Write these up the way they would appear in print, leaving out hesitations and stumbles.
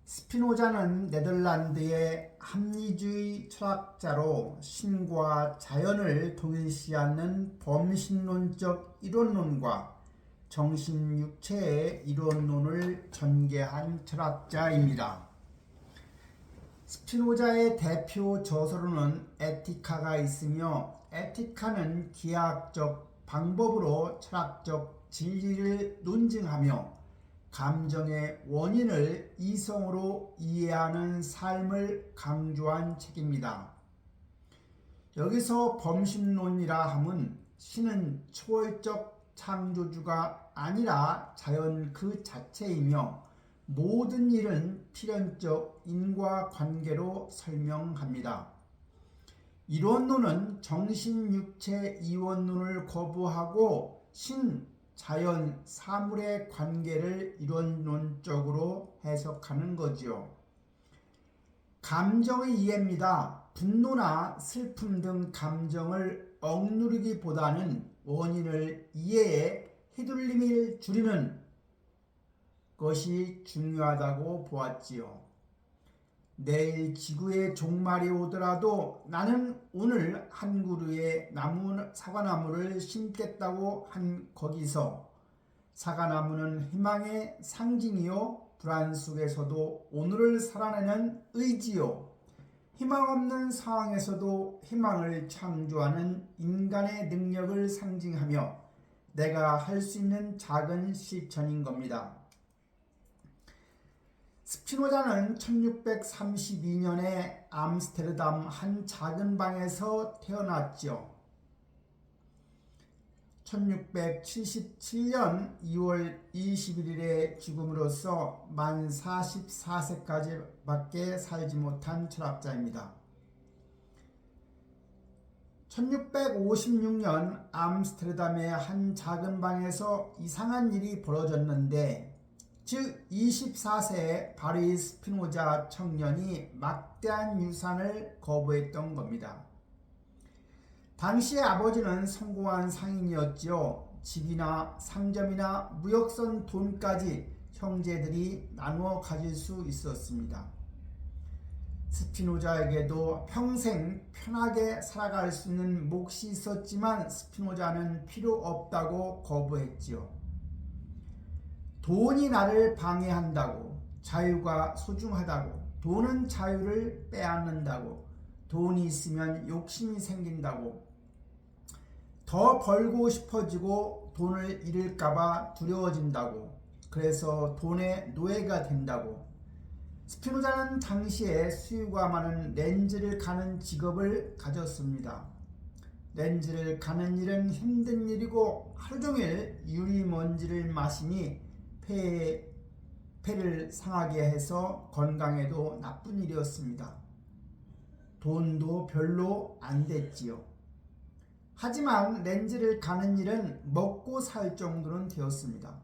스피노자는 네덜란드의 합리주의 철학자로 신과 자연을 동일시하는 범신론적 이론론과 정신육체의 이론론을 전개한 철학자입니다. 스피노자의 대표 저서로는 에티카가 있으며, 에티카는 기하학적 방법으로 철학적 진리를 논증하며 감정의 원인을 이성으로 이해하는 삶을 강조한 책입니다. 여기서 범신론이라 함은 신은 초월적 창조주가 아니라 자연 그 자체이며 모든 일은 필연적 인과관계로 설명합니다. 이론론은 정신육체 이원론을 거부하고 신, 자연, 사물의 관계를 이론론적으로 해석하는 거지요. 감정의 이해입니다. 분노나 슬픔 등 감정을 억누르기보다는 원인을 이해해 휘둘림을 줄이는 것이 중요하다고 보았지요. 내일 지구에 종말이 오더라도 나는 오늘 한 그루의 사과나무를 심겠다고 한 거기서, 사과나무는 희망의 상징이요 불안 속에서도 오늘을 살아내는 의지요, 희망 없는 상황에서도 희망을 창조하는 인간의 능력을 상징하며 내가 할 수 있는 작은 실천인 겁니다. 스피노자는 1632년에 암스테르담 한 작은 방에서 태어났죠. 1677년 2월 21일에 죽음으로써 만 44세까지밖에 살지 못한 철학자입니다. 1656년 암스테르담의 한 작은 방에서 이상한 일이 벌어졌는데, 즉 24세의 바리 스피노자 청년이 막대한 유산을 거부했던 겁니다. 당시 아버지는 성공한 상인이었지요. 집이나 상점이나 무역선 돈까지 형제들이 나누어 가질 수 있었습니다. 스피노자에게도 평생 편하게 살아갈 수 있는 몫이 있었지만 스피노자는 필요 없다고 거부했지요. 돈이 나를 방해한다고, 자유가 소중하다고, 돈은 자유를 빼앗는다고, 돈이 있으면 욕심이 생긴다고, 더 벌고 싶어지고 돈을 잃을까봐 두려워진다고, 그래서 돈의 노예가 된다고. 스피노자는 당시에 수요가 많은 렌즈를 가는 직업을 가졌습니다. 렌즈를 가는 일은 힘든 일이고 하루 종일 유리먼지를 마시니 폐를 상하게 해서 건강에도 나쁜 일이었습니다. 돈도 별로 안 됐지요. 하지만 렌즈를 가는 일은 먹고 살 정도는 되었습니다.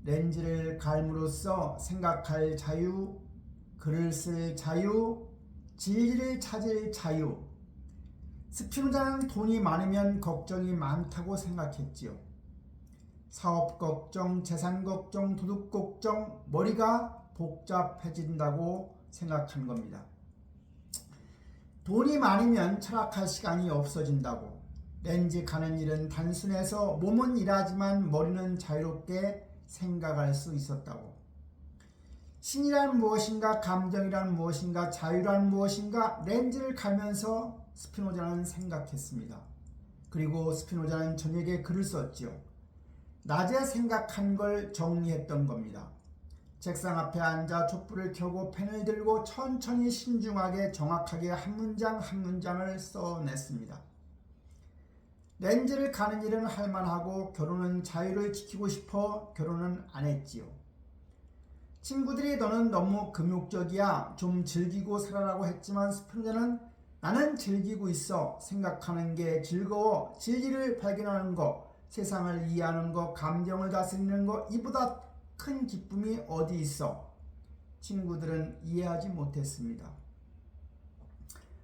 렌즈를 갈므로써 생각할 자유, 글을 쓸 자유, 진리를 찾을 자유. 스피노자는 돈이 많으면 걱정이 많다고 생각했지요. 사업 걱정, 재산 걱정, 도둑 걱정, 머리가 복잡해진다고 생각한 겁니다. 돈이 많으면 철학할 시간이 없어진다고. 렌즈 가는 일은 단순해서 몸은 일하지만 머리는 자유롭게 생각할 수 있었다고. 신이란 무엇인가, 감정이란 무엇인가, 자유란 무엇인가, 렌즈를 가면서 스피노자는 생각했습니다. 그리고 스피노자는 저녁에 글을 썼지요. 낮에 생각한 걸 정리했던 겁니다. 책상 앞에 앉아 촛불을 켜고 펜을 들고 천천히 신중하게 정확하게 한 문장 한 문장을 써냈습니다. 렌즈를 가는 일은 할만하고 결혼은 자유를 지키고 싶어 결혼은 안 했지요. 친구들이 너는 너무 금욕적이야, 좀 즐기고 살아라고 했지만 스피노자는 나는 즐기고 있어, 생각하는 게 즐거워, 진리를 발견하는 거, 세상을 이해하는 것, 감정을 다스리는 것, 이보다 큰 기쁨이 어디 있어? 친구들은 이해하지 못했습니다.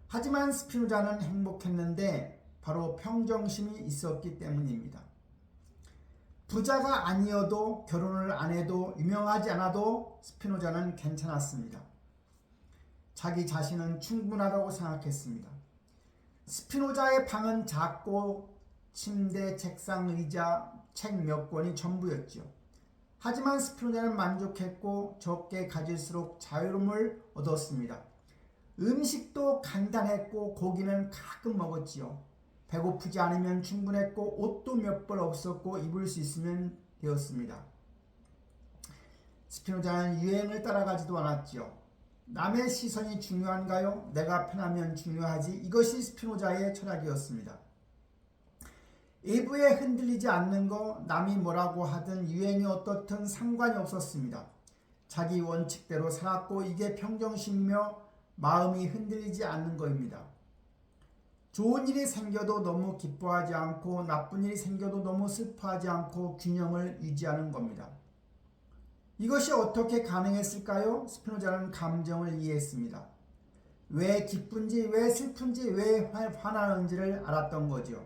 하지만 스피노자는 행복했는데 바로 평정심이 있었기 때문입니다. 부자가 아니어도 결혼을 안 해도 유명하지 않아도 스피노자는 괜찮았습니다. 자기 자신은 충분하다고 생각했습니다. 스피노자의 방은 작고 침대, 책상, 의자, 책 몇 권이 전부였지요. 하지만 스피노자는 만족했고 적게 가질수록 자유로움을 얻었습니다. 음식도 간단했고 고기는 가끔 먹었지요. 배고프지 않으면 충분했고 옷도 몇 벌 없었고 입을 수 있으면 되었습니다. 스피노자는 유행을 따라가지도 않았지요. 남의 시선이 중요한가요? 내가 편하면 중요하지. 이것이 스피노자의 철학이었습니다. 일부에 흔들리지 않는 거, 남이 뭐라고 하든 유행이 어떻든 상관이 없었습니다. 자기 원칙대로 살았고 이게 평정심이며 마음이 흔들리지 않는 것입니다. 좋은 일이 생겨도 너무 기뻐하지 않고 나쁜 일이 생겨도 너무 슬퍼하지 않고 균형을 유지하는 겁니다. 이것이 어떻게 가능했을까요? 스피노자는 감정을 이해했습니다. 왜 기쁜지, 왜 슬픈지, 왜 화나는지를 알았던 거죠.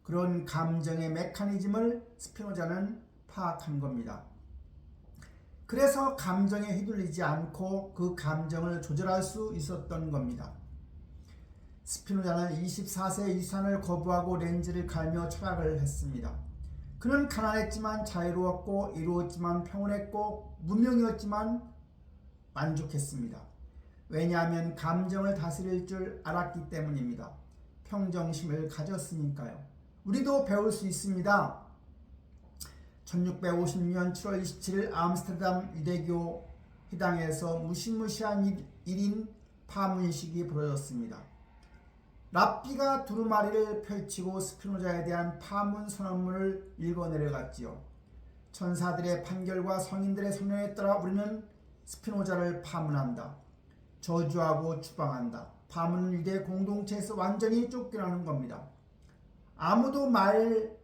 그런 감정의 메커니즘을 스피노자는 파악한 겁니다. 그래서 감정에 휘둘리지 않고 그 감정을 조절할 수 있었던 겁니다. 스피노자는 24세 유산을 거부하고 렌즈를 갈며 철학을 했습니다. 그는 가난했지만 자유로웠고 이루었지만 평온했고 무명이었지만 만족했습니다. 왜냐하면 감정을 다스릴 줄 알았기 때문입니다. 평정심을 가졌으니까요. 우리도 배울 수 있습니다. 1656년 7월 27일 암스테르담 유대교 회당에서 무시무시한 일인 파문식이 벌어졌습니다. 랍비가 두루마리를 펼치고 스피노자에 대한 파문 선언문을 읽어 내려갔지요. 천사들의 판결과 성인들의 선언에 따라 우리는 스피노자를 파문한다. 저주하고 추방한다. 파문은 유대 공동체에서 완전히 쫓겨나는 겁니다. 아무도 말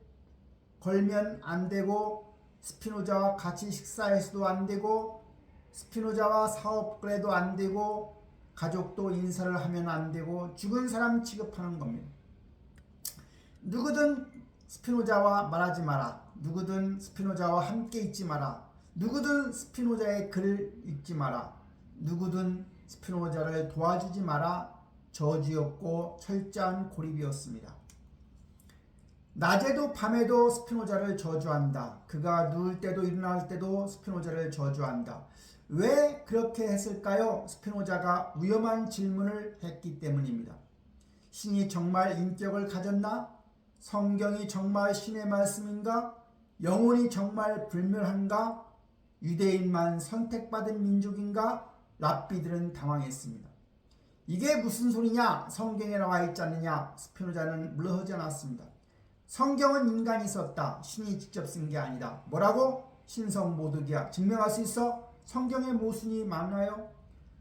걸면 안 되고 스피노자와 같이 식사해서도 안 되고 스피노자와 사업을 해도 안 되고 가족도 인사를 하면 안 되고 죽은 사람 취급하는 겁니다. 누구든 스피노자와 말하지 마라. 누구든 스피노자와 함께 있지 마라. 누구든 스피노자의 글을 읽지 마라. 누구든 스피노자를 도와주지 마라. 저주였고 철저한 고립이었습니다. 낮에도 밤에도 스피노자를 저주한다. 그가 누울 때도 일어날 때도 스피노자를 저주한다. 왜 그렇게 했을까요? 스피노자가 위험한 질문을 했기 때문입니다. 신이 정말 인격을 가졌나? 성경이 정말 신의 말씀인가? 영혼이 정말 불멸한가? 유대인만 선택받은 민족인가? 랍비들은 당황했습니다. 이게 무슨 소리냐? 성경에 나와 있지 않느냐? 스피노자는 물러서지 않았습니다. 성경은 인간이 썼다. 신이 직접 쓴 게 아니다. 뭐라고? 신성모독이야. 증명할 수 있어? 성경에 모순이 많아요?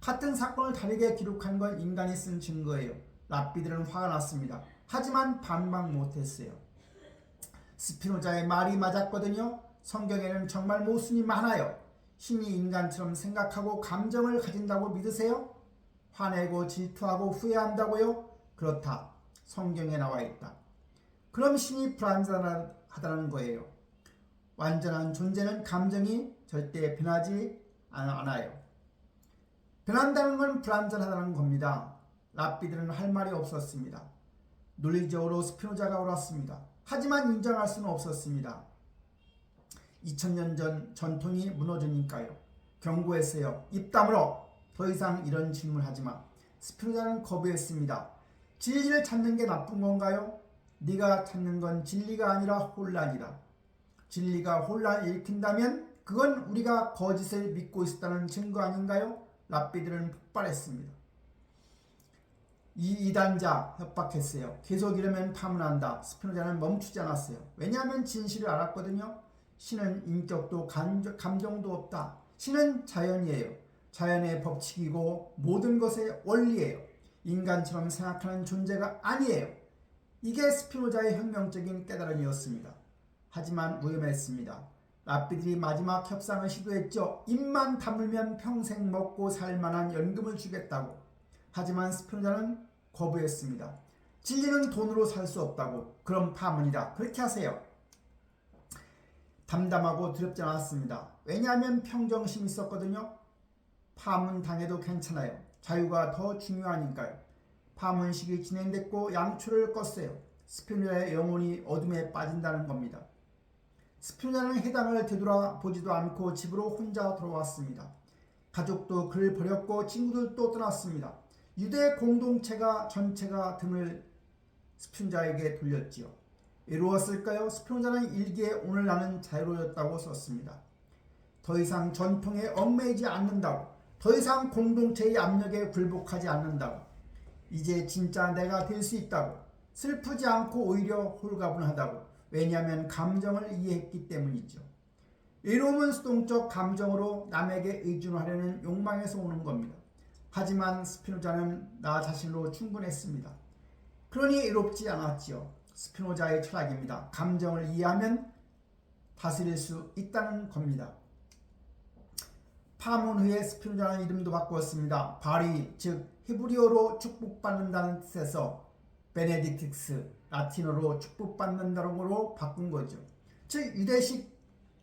같은 사건을 다르게 기록한 건 인간이 쓴 증거예요. 랍비들은 화가 났습니다. 하지만 반박 못했어요. 스피노자의 말이 맞았거든요. 성경에는 정말 모순이 많아요. 신이 인간처럼 생각하고 감정을 가진다고 믿으세요? 화내고 질투하고 후회한다고요? 그렇다. 성경에 나와 있다. 그럼 신이 불완전하다는 거예요. 완전한 존재는 감정이 절대 변하지 않아요. 변한다는 건 불완전하다는 겁니다. 랍비들은 할 말이 없었습니다. 논리적으로 스피노자가 옳았습니다. 하지만 인정할 수는 없었습니다. 2000년 전 전통이 무너지니까요. 경고했어요. 입 다물어. 더 이상 이런 질문하지 마. 스피노자는 거부했습니다. 진리를 찾는 게 나쁜 건가요? 네가 찾는 건 진리가 아니라 혼란이다. 진리가 혼란을 일으킨다면 그건 우리가 거짓을 믿고 있었다는 증거 아닌가요? 랍비들은 폭발했습니다. 이 이단자 협박했어요. 계속 이러면 파문한다. 스피노자는 멈추지 않았어요. 왜냐하면 진실을 알았거든요. 신은 인격도 감정도 없다. 신은 자연이에요. 자연의 법칙이고 모든 것의 원리예요. 인간처럼 생각하는 존재가 아니에요. 이게 스피노자의 혁명적인 깨달음이었습니다. 하지만 위험했습니다. 랍비들이 마지막 협상을 시도했죠. 입만 다물면 평생 먹고 살만한 연금을 주겠다고. 하지만 스피노자는 거부했습니다. 진리는 돈으로 살 수 없다고. 그럼 파문이다. 그렇게 하세요. 담담하고 두렵지 않았습니다. 왜냐하면 평정심이 있었거든요. 파문당해도 괜찮아요. 자유가 더 중요하니까요. 파문식이 진행됐고 양초를 껐어요. 스피노자의 영혼이 어둠에 빠진다는 겁니다. 스피노자는 해당을 되돌아보지도 않고 집으로 혼자 돌아왔습니다. 가족도 그를 버렸고 친구들도 떠났습니다. 유대 공동체가 전체가 등을 스피노자에게 돌렸지요. 이루었을까요? 스피노자는 일기에 오늘 나는 자유로웠다고 썼습니다. 더 이상 전통에 얽매이지 않는다고, 더 이상 공동체의 압력에 굴복하지 않는다고, 이제 진짜 내가 될 수 있다고, 슬프지 않고 오히려 홀가분하다고. 왜냐하면 감정을 이해했기 때문이죠. 외로움은 수동적 감정으로 남에게 의존하려는 욕망에서 오는 겁니다. 하지만 스피노자는 나 자신으로 충분했습니다. 그러니 외롭지 않았지요. 스피노자의 철학입니다. 감정을 이해하면 다스릴 수 있다는 겁니다. 파문 후에 스피노자는 이름도 바꾸었습니다. 바리, 즉 히브리어로 축복받는다는 뜻에서 베네딕틱스, 라틴어로 축복받는다는 거로 바꾼 거죠. 즉 유대식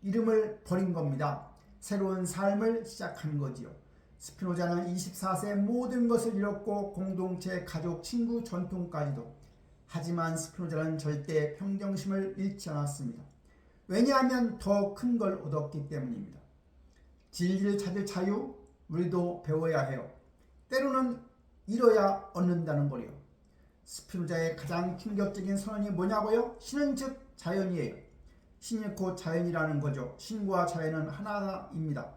이름을 버린 겁니다. 새로운 삶을 시작한 거지요. 스피노자는 24세 모든 것을 잃었고 공동체, 가족, 친구, 전통까지도. 하지만 스피노자는 절대 평정심을 잃지 않았습니다. 왜냐하면 더 큰 걸 얻었기 때문입니다. 진리를 찾을 자유, 우리도 배워야 해요. 때로는 잃어야 얻는다는 거요. 스피노자의 가장 충격적인 선언이 뭐냐고요? 신은 즉 자연이에요. 신이 곧 자연이라는 거죠. 신과 자연은 하나입니다.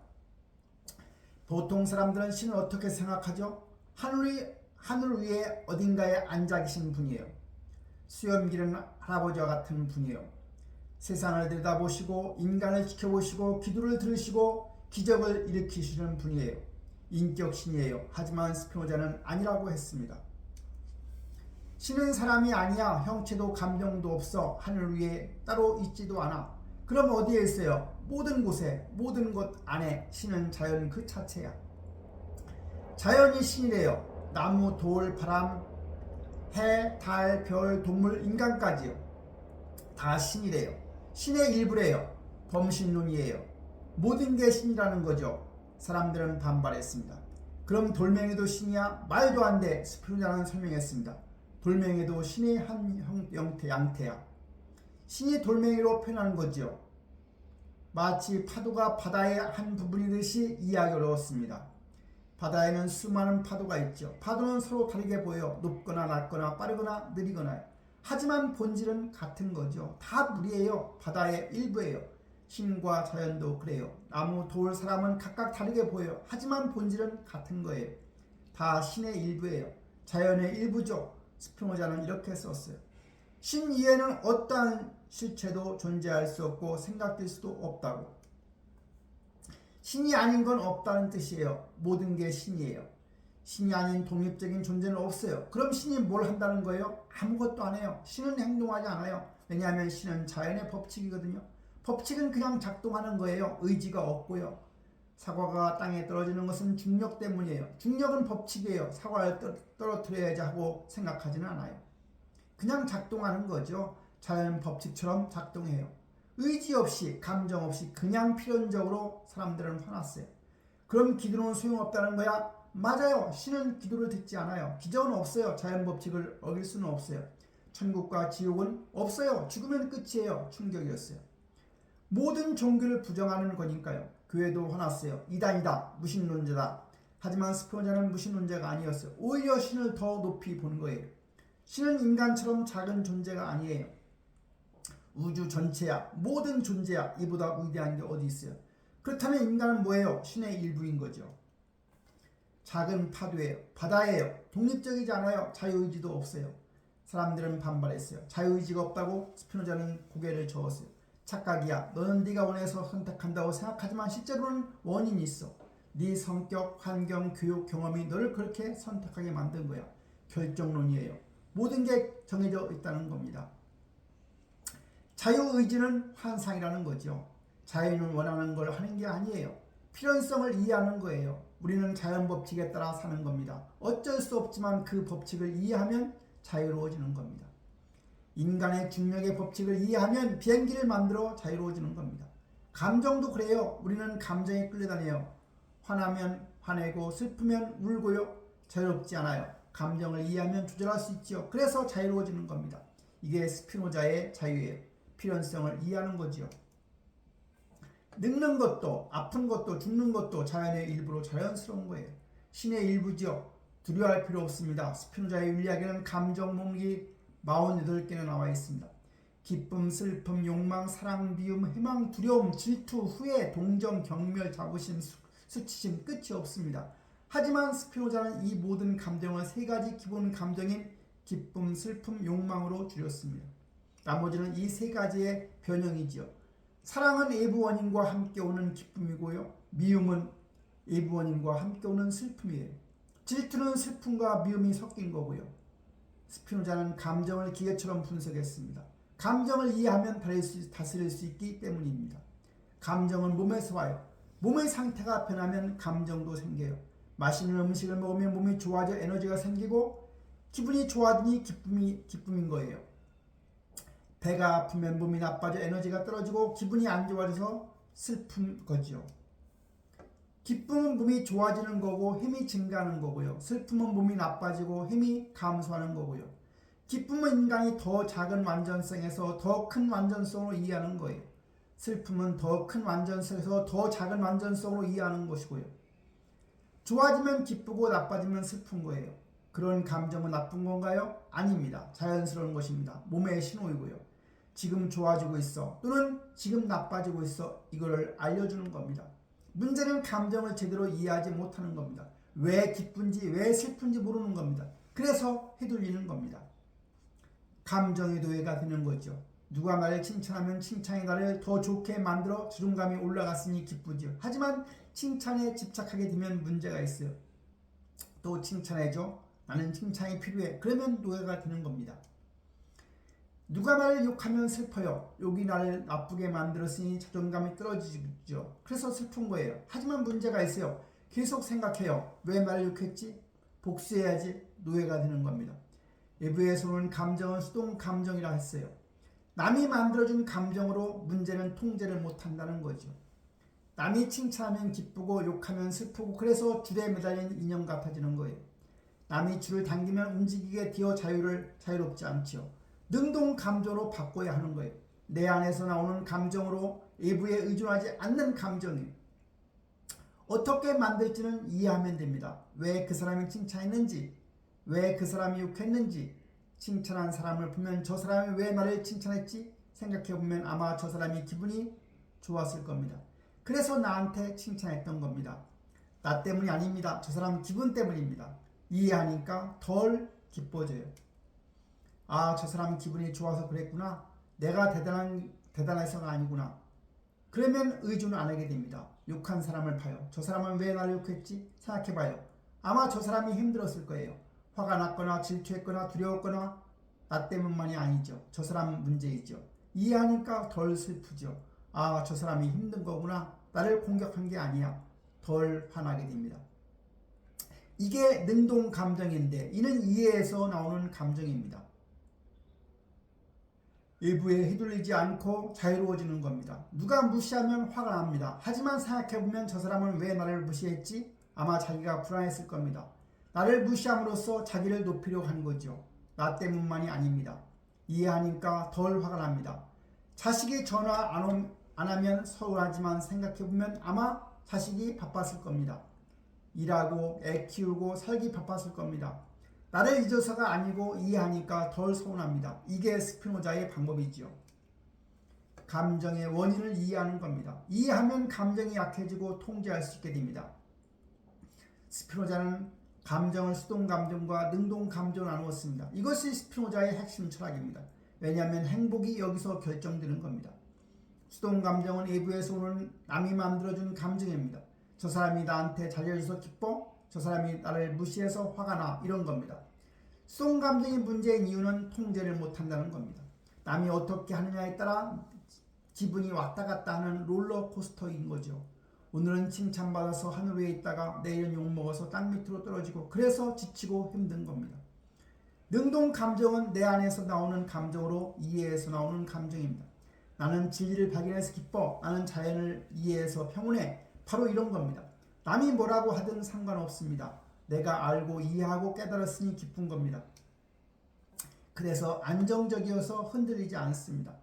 보통 사람들은 신을 어떻게 생각하죠? 하늘 위에 어딘가에 앉아 계신 분이에요. 수염 기른 할아버지와 같은 분이에요. 세상을 들여다보시고 인간을 지켜보시고 기도를 들으시고 기적을 일으키시는 분이에요. 인격신이에요. 하지만 스피노자는 아니라고 했습니다. 신은 사람이 아니야. 형체도 감정도 없어. 하늘 위에 따로 있지도 않아. 그럼 어디에 있어요? 모든 곳에, 모든 것 안에. 신은 자연 그 자체야. 자연이 신이래요. 나무, 돌, 바람, 해, 달, 별, 동물, 인간까지요. 다 신이래요. 신의 일부래요. 범신론이에요. 모든 게 신이라는 거죠. 사람들은 반발했습니다. 그럼 돌멩이도 신이야? 말도 안 돼. 스피노자는 설명했습니다. 돌멩이도 신의 한 양태야. 신이 돌멩이로 표현하는 거지요. 마치 파도가 바다의 한 부분이듯이 이해하기 어려웠습니다. 바다에는 수많은 파도가 있죠. 파도는 서로 다르게 보여. 높거나 낮거나 빠르거나 느리거나. 하지만 본질은 같은 거죠. 다 물이에요. 바다의 일부예요. 신과 자연도 그래요. 나무, 돌, 사람은 각각 다르게 보여요. 하지만 본질은 같은 거예요. 다 신의 일부예요. 자연의 일부죠. 스피노자는 이렇게 썼어요. 신 이외에는 어떠한 실체도 존재할 수 없고 생각될 수도 없다고. 신이 아닌 건 없다는 뜻이에요. 모든 게 신이에요. 신이 아닌 독립적인 존재는 없어요. 그럼 신이 뭘 한다는 거예요? 아무것도 안 해요. 신은 행동하지 않아요. 왜냐하면 신은 자연의 법칙이거든요. 법칙은 그냥 작동하는 거예요. 의지가 없고요. 사과가 땅에 떨어지는 것은 중력 때문이에요. 중력은 법칙이에요. 사과를 떨어뜨려야지 하고 생각하지는 않아요. 그냥 작동하는 거죠. 자연 법칙처럼 작동해요. 의지 없이, 감정 없이 그냥 필연적으로 사람들은 화났어요. 그럼 기도는 소용없다는 거야? 맞아요. 신은 기도를 듣지 않아요. 기적은 없어요. 자연 법칙을 어길 수는 없어요. 천국과 지옥은 없어요. 죽으면 끝이에요. 충격이었어요. 모든 종교를 부정하는 거니까요. 교회도 화났어요. 이단이다. 무신론자다. 하지만 스피노자는 무신론자가 아니었어요. 오히려 신을 더 높이 본 거예요. 신은 인간처럼 작은 존재가 아니에요. 우주 전체야. 모든 존재야. 이보다 위대한 게 어디 있어요. 그렇다면 인간은 뭐예요? 신의 일부인 거죠. 작은 파도예요. 바다예요. 독립적이지 않아요. 자유의지도 없어요. 사람들은 반발했어요. 자유의지가 없다고? 스피노자는 고개를 저었어요. 착각이야. 너는 네가 원해서 선택한다고 생각하지만 실제로는 원인이 있어. 네 성격, 환경, 교육, 경험이 너를 그렇게 선택하게 만든 거야. 결정론이에요. 모든 게 정해져 있다는 겁니다. 자유의지는 환상이라는 거죠. 자유는 원하는 걸 하는 게 아니에요. 필연성을 이해하는 거예요. 우리는 자연 법칙에 따라 사는 겁니다. 어쩔 수 없지만 그 법칙을 이해하면 자유로워지는 겁니다. 인간의 중력의 법칙을 이해하면 비행기를 만들어 자유로워지는 겁니다. 감정도 그래요. 우리는 감정에 끌려다녀요. 화나면 화내고 슬프면 울고요. 자유롭지 않아요. 감정을 이해하면 조절할 수 있지요. 그래서 자유로워지는 겁니다. 이게 스피노자의 자유예요. 필연성을 이해하는 거지요. 늙는 것도 아픈 것도 죽는 것도 자연의 일부로 자연스러운 거예요. 신의 일부지요. 두려워할 필요 없습니다. 스피노자의 윤리학에는 감정 목록이 48개나 나와 있습니다. 기쁨, 슬픔, 욕망, 사랑, 미움, 희망, 두려움, 질투, 후회, 동정, 경멸, 자부심, 수치심 끝이 없습니다. 하지만 스피노자는 이 모든 감정을 세 가지 기본 감정인 기쁨, 슬픔, 욕망으로 줄였습니다. 나머지는 이 세 가지의 변형이지요. 사랑은 외부 원인과 함께 오는 기쁨이고요. 미움은 외부 원인과 함께 오는 슬픔이에요. 질투는 슬픔과 미움이 섞인 거고요. 스피노자는 감정을 기계처럼 분석했습니다. 감정을 이해하면 다스릴 수 있기 때문입니다. 감정은 몸에서 와요. 몸의 상태가 변하면 감정도 생겨요. 맛있는 음식을 먹으면 몸이 좋아져 에너지가 생기고 기분이 좋아지니 기쁨인 거예요. 배가 아프면 몸이 나빠져 에너지가 떨어지고 기분이 안 좋아져서 슬픈 거지요. 기쁨은 몸이 좋아지는 거고 힘이 증가하는 거고요. 슬픔은 몸이 나빠지고 힘이 감소하는 거고요. 기쁨은 인간이 더 작은 완전성에서 더 큰 완전성으로 이해하는 거예요. 슬픔은 더 큰 완전성에서 더 작은 완전성으로 이해하는 것이고요. 좋아지면 기쁘고 나빠지면 슬픈 거예요. 그런 감정은 나쁜 건가요? 아닙니다. 자연스러운 것입니다. 몸의 신호이고요. 지금 좋아지고 있어 또는 지금 나빠지고 있어 이거를 알려주는 겁니다. 문제는 감정을 제대로 이해하지 못하는 겁니다. 왜 기쁜지 왜 슬픈지 모르는 겁니다. 그래서 휘둘리는 겁니다. 감정의 노예가 되는 거죠. 누가 나를 칭찬하면 칭찬이 나를 더 좋게 만들어 주름감이 올라갔으니 기쁘죠. 하지만 칭찬에 집착하게 되면 문제가 있어요. 또 칭찬해줘. 나는 칭찬이 필요해. 그러면 노예가 되는 겁니다. 누가 나를 욕하면 슬퍼요. 욕이 나를 나쁘게 만들었으니 자존감이 떨어지죠. 그래서 슬픈 거예요. 하지만 문제가 있어요. 계속 생각해요. 왜 나를 욕했지? 복수해야지. 노예가 되는 겁니다. 외부에서 오는 감정은 수동 감정이라 했어요. 남이 만들어준 감정으로 문제는 통제를 못한다는 거죠. 남이 칭찬하면 기쁘고 욕하면 슬프고 그래서 줄에 매달린 인형 같아지는 거예요. 남이 줄을 당기면 움직이게 되어 자유롭지 않지요. 능동 감정으로 바꿔야 하는 거예요. 내 안에서 나오는 감정으로 외부에 의존하지 않는 감정이에요. 어떻게 만들지는 이해하면 됩니다. 왜 그 사람이 칭찬했는지, 왜 그 사람이 욕했는지, 칭찬한 사람을 보면 저 사람이 왜 나를 칭찬했지 생각해보면 아마 저 사람이 기분이 좋았을 겁니다. 그래서 나한테 칭찬했던 겁니다. 나 때문이 아닙니다. 저 사람 기분 때문입니다. 이해하니까 덜 기뻐져요. 아, 저 사람 기분이 좋아서 그랬구나. 내가 대단해서가 아니구나. 그러면 의존을 안 하게 됩니다. 욕한 사람을 봐요. 저 사람은 왜 나를 욕했지? 생각해봐요. 아마 저 사람이 힘들었을 거예요. 화가 났거나 질투했거나 두려웠거나 나 때문만이 아니죠. 저 사람 문제이죠. 이해하니까 덜 슬프죠. 아, 저 사람이 힘든 거구나. 나를 공격한 게 아니야. 덜 화나게 됩니다. 이게 능동 감정인데 이는 이해에서 나오는 감정입니다. 외부에 휘둘리지 않고 자유로워지는 겁니다. 누가 무시하면 화가 납니다. 하지만 생각해보면 저 사람은 왜 나를 무시했지? 아마 자기가 불안했을 겁니다. 나를 무시함으로써 자기를 높이려고 한 거죠. 나 때문만이 아닙니다. 이해하니까 덜 화가 납니다. 자식이 전화 안 하면 서운하지만 생각해보면 아마 자식이 바빴을 겁니다. 일하고 애 키우고 살기 바빴을 겁니다. 나를 잊어서가 아니고 이해하니까 덜 서운합니다. 이게 스피노자의 방법이지요. 감정의 원인을 이해하는 겁니다. 이해하면 감정이 약해지고 통제할 수 있게 됩니다. 스피노자는 감정을 수동 감정과 능동 감정으로 나누었습니다. 이것이 스피노자의 핵심 철학입니다. 왜냐하면 행복이 여기서 결정되는 겁니다. 수동 감정은 외부에서 오는 남이 만들어준 감정입니다. 저 사람이 나한테 잘해줘서 기뻐? 저 사람이 나를 무시해서 화가 나? 이런 겁니다. 수동 감정이 문제인 이유는 통제를 못한다는 겁니다. 남이 어떻게 하느냐에 따라 기분이 왔다 갔다 하는 롤러코스터인 거죠. 오늘은 칭찬받아서 하늘 위에 있다가 내일은 욕먹어서 땅 밑으로 떨어지고 그래서 지치고 힘든 겁니다. 능동 감정은 내 안에서 나오는 감정으로 이해에서 나오는 감정입니다. 나는 진리를 발견해서 기뻐. 나는 자연을 이해해서 평온해. 바로 이런 겁니다. 남이 뭐라고 하든 상관없습니다. 내가 알고 이해하고 깨달았으니 기쁜 겁니다. 그래서 안정적이어서 흔들리지 않습니다.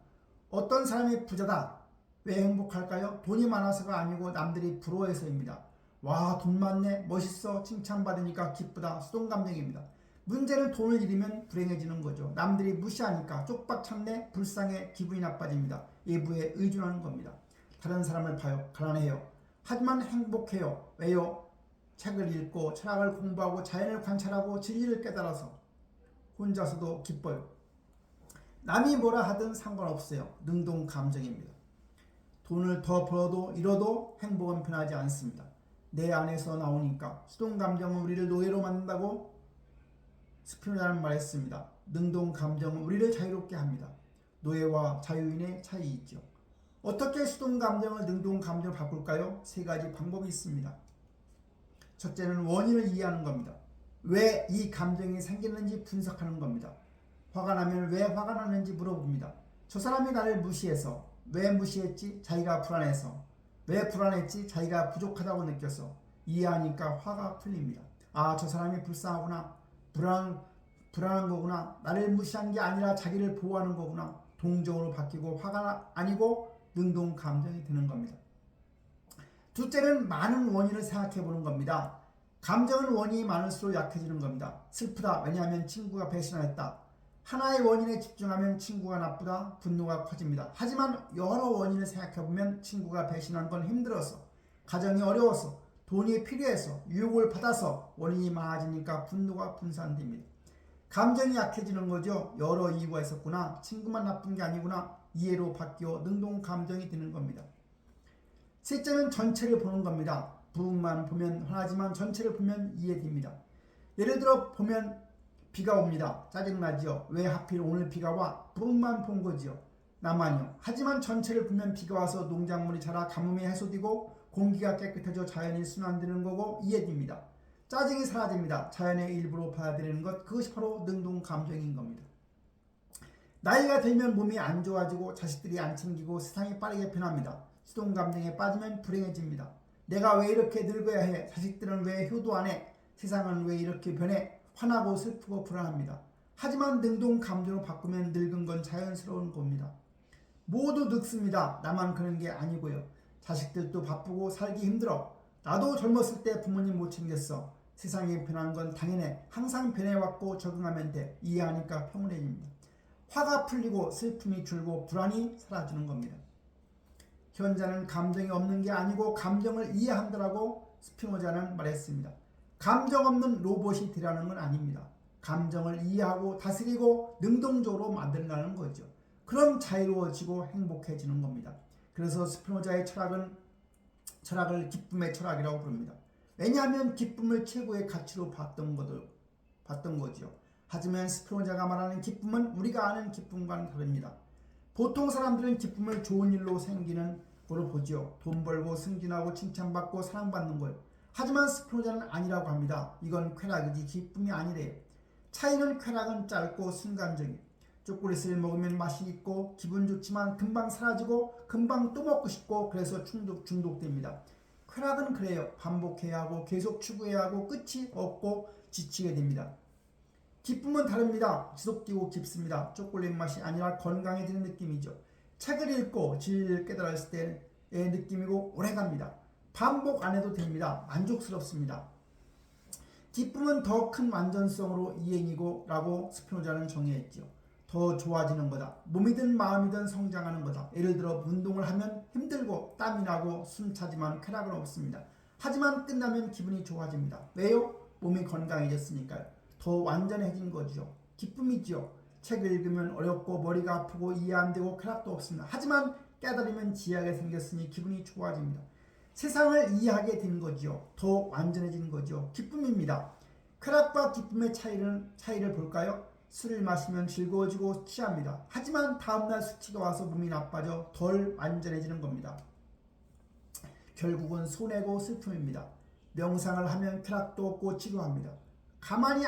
어떤 사람이 부자다. 왜 행복할까요? 돈이 많아서가 아니고 남들이 부러워해서입니다. 와, 돈 많네, 멋있어, 칭찬받으니까 기쁘다, 수동감정입니다. 문제는 돈을 잃으면 불행해지는 거죠. 남들이 무시하니까 쪽박 찾네, 불쌍해, 기분이 나빠집니다. 외부에 의존하는 겁니다. 다른 사람을 봐요, 가난해요. 하지만 행복해요. 왜요? 책을 읽고 철학을 공부하고 자연을 관찰하고 진리를 깨달아서 혼자서도 기뻐요. 남이 뭐라 하든 상관없어요. 능동 감정입니다. 돈을 더 벌어도 잃어도 행복은 변하지 않습니다. 내 안에서 나오니까. 수동 감정은 우리를 노예로 만든다고 스피노자는 말했습니다. 능동 감정은 우리를 자유롭게 합니다. 노예와 자유인의 차이 있죠. 어떻게 수동 감정을 능동 감정으로 바꿀까요? 세 가지 방법이 있습니다. 첫째는 원인을 이해하는 겁니다. 왜 이 감정이 생기는지 분석하는 겁니다. 화가 나면 왜 화가 나는지 물어봅니다. 저 사람이 나를 무시해서. 왜 무시했지? 자기가 불안해서. 왜 불안했지? 자기가 부족하다고 느껴서. 이해하니까 화가 풀립니다. 아, 저 사람이 불쌍하구나. 불안한 거구나. 나를 무시한 게 아니라 자기를 보호하는 거구나. 동정으로 바뀌고 화가 아니고 능동 감정이 드는 겁니다. 둘째는 많은 원인을 생각해 보는 겁니다. 감정은 원인이 많을수록 약해지는 겁니다. 슬프다. 왜냐하면 친구가 배신했다. 하나의 원인에 집중하면 친구가 나쁘다, 분노가 커집니다. 하지만 여러 원인을 생각해보면 친구가 배신한 건 힘들어서, 가정이 어려워서, 돈이 필요해서, 유혹을 받아서 원인이 많아지니까 분노가 분산됩니다. 감정이 약해지는 거죠. 여러 이유가 있었구나. 친구만 나쁜 게 아니구나. 이해로 바뀌어 능동 감정이 드는 겁니다. 셋째는 전체를 보는 겁니다. 부분만 보면 화나지만 전체를 보면 이해됩니다. 예를 들어 보면 비가 옵니다. 짜증나지요. 왜 하필 오늘 비가 와? 부분만 본 거지요. 나만요. 하지만 전체를 보면 비가 와서 농작물이 자라 가뭄이 해소되고 공기가 깨끗해져 자연이 순환되는 거고 이해됩니다. 짜증이 사라집니다. 자연의 일부로 받아들이는 것, 그것이 바로 능동 감정인 겁니다. 나이가 들면 몸이 안 좋아지고 자식들이 안 챙기고 세상이 빠르게 변합니다. 수동 감정에 빠지면 불행해집니다. 내가 왜 이렇게 늙어야 해? 자식들은 왜 효도 안 해? 세상은 왜 이렇게 변해? 화나고 슬프고 불안합니다. 하지만 능동 감정으로 바꾸면 늙은 건 자연스러운 겁니다. 모두 늙습니다. 나만 그런 게 아니고요. 자식들도 바쁘고 살기 힘들어. 나도 젊었을 때 부모님 못 챙겼어. 세상이 변한 건 당연해. 항상 변해왔고 적응하면 돼. 이해하니까 평온해집니다. 화가 풀리고 슬픔이 줄고 불안이 사라지는 겁니다. 현자는 감정이 없는 게 아니고 감정을 이해한다라고 스피노자는 말했습니다. 감정 없는 로봇이 되라는 건 아닙니다. 감정을 이해하고 다스리고 능동적으로 만든다는 거죠. 그럼 자유로워지고 행복해지는 겁니다. 그래서 스피노자의 철학을 기쁨의 철학이라고 부릅니다. 왜냐하면 기쁨을 최고의 가치로 봤던 거죠. 하지만 스피노자가 말하는 기쁨은 우리가 아는 기쁨과는 다릅니다. 보통 사람들은 기쁨을 좋은 일로 생기는 걸로 보죠. 돈 벌고 승진하고 칭찬받고 사랑받는 걸. 하지만 스피노자는 아니라고 합니다. 이건 쾌락이지 기쁨이 아니래요. 차이는 쾌락은 짧고 순간적이에요. 초콜릿을 먹으면 맛이 있고 기분 좋지만 금방 사라지고 금방 또 먹고 싶고 그래서 중독됩니다. 쾌락은 그래요. 반복해야 하고 계속 추구해야 하고 끝이 없고 지치게 됩니다. 기쁨은 다릅니다. 지속되고 깊습니다. 초콜릿 맛이 아니라 건강해지는 느낌이죠. 책을 읽고 진리를 깨달았을 때의 느낌이고 오래갑니다. 반복 안 해도 됩니다. 만족스럽습니다. 기쁨은 더 큰 완전성으로 이행이고 라고 스피노자는 정의했죠. 더 좋아지는 거다. 몸이든 마음이든 성장하는 거다. 예를 들어 운동을 하면 힘들고 땀이 나고 숨 차지만 쾌락은 없습니다. 하지만 끝나면 기분이 좋아집니다. 왜요? 몸이 건강해졌으니까요. 더 완전해진 거죠. 기쁨이죠. 책을 읽으면 어렵고 머리가 아프고 이해 안 되고 쾌락도 없습니다. 하지만 깨달으면 지혜하게 생겼으니 기분이 좋아집니다. 세상을 이해하게 된 거죠. 더 완전해진 거죠. 기쁨입니다. 쾌락과 기쁨의 차이를 볼까요? 술을 마시면 즐거워지고 취합니다. 하지만 다음날 수치가 와서 몸이 나빠져 덜 완전해지는 겁니다. 결국은 손해고 슬픔입니다. 명상을 하면 쾌락도 없고 지루합니다. 가만히